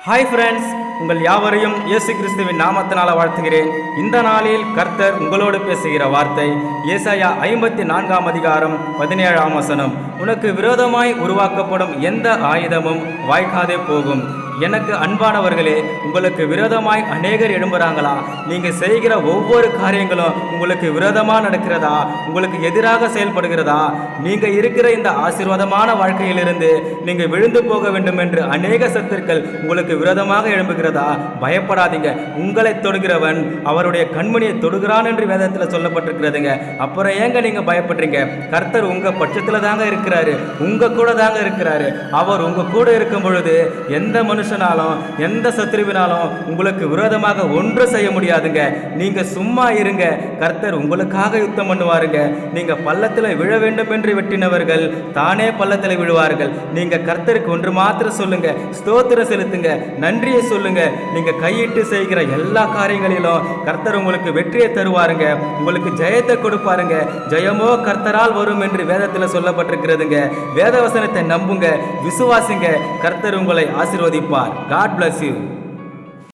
Hi friends, உங்கள் யாவரையும் இயேசு கிறிஸ்துவின் நாமத்தினால வாழ்த்துகிறேன். இந்த நாளில் கர்த்தர் உங்களோடு பேசுகிற வார்த்தை ஏசாயா 54 அதிகாரம் 17 வசனம். உனக்கு விரோதமாய் உருவாக்கப்படும் எந்த ஆயுதமும் வாய்க்காதே போகும். எனக்கு அன்பானவர்களே, உங்களுக்கு விரோதமாய் அநேகர் எழும்புறாங்களா? நீங்கள் செய்கிற ஒவ்வொரு காரியங்களும் உங்களுக்கு விரோதமாக நடக்கிறதா? உங்களுக்கு எதிராக செயல்படுகிறதா? நீங்கள் இருக்கிற இந்த ஆசீர்வாதமான வாழ்க்கையிலிருந்து நீங்கள் விழுந்து போக வேண்டும் என்று அநேக சத்துருக்கள் உங்களுக்கு விரோதமாக எழும்புகிறதா? பயப்படாதீங்க. உங்களை தொடுகிறவன் அவருடைய கண்மணியை தொடுகிறான் என்று வேதத்தில் சொல்லப்பட்டிருக்கிறதுங்க. அப்புறம் ஏங்க நீங்கள் பயப்படுறீங்க? கர்த்தர் உங்கள் பட்சத்தில் தாங்க இருக்கிறாரு, உங்கள் கூட தாங்க இருக்கிறாரு. அவர் உங்கள் கூட இருக்கும் பொழுது எந்த மனுஷனாலும் எந்த சத்துருவினாலும் உங்களுக்கு விரோதமாக ஒன்று செய்ய முடியாதுங்க. நீங்க சும்மா இருங்க, கர்த்தர் உங்களுக்காக யுத்தம் பண்ணுவாருங்க. நீங்க பள்ளத்தில் விழ வேண்டும் என்று வெட்டினவர்கள் தானே பள்ளத்தில் விழுவார்கள். நீங்க கர்த்தருக்கு ஒன்று மாத்திரம் சொல்லுங்க, ஸ்தோத்திரம் செலுத்துங்க, நன்றியை சொல்லுங்க. நீங்க கையிட்டு செய்கிற எல்லா காரியங்களிலும் கர்த்தர் உங்களுக்கு வெற்றியை தருவாருங்க, உங்களுக்கு ஜெயத்தை கொடுப்பாருங்க. ஜெயமோ கர்த்தரால் வரும் என்று வேதத்தில் சொல்லப்பட்டிருக்கிறதுங்க. வேத வசனத்தை நம்புங்க, விசுவாசிங்க, கர்த்தர் உங்களை ஆசீர்வதிப்பார். God bless you.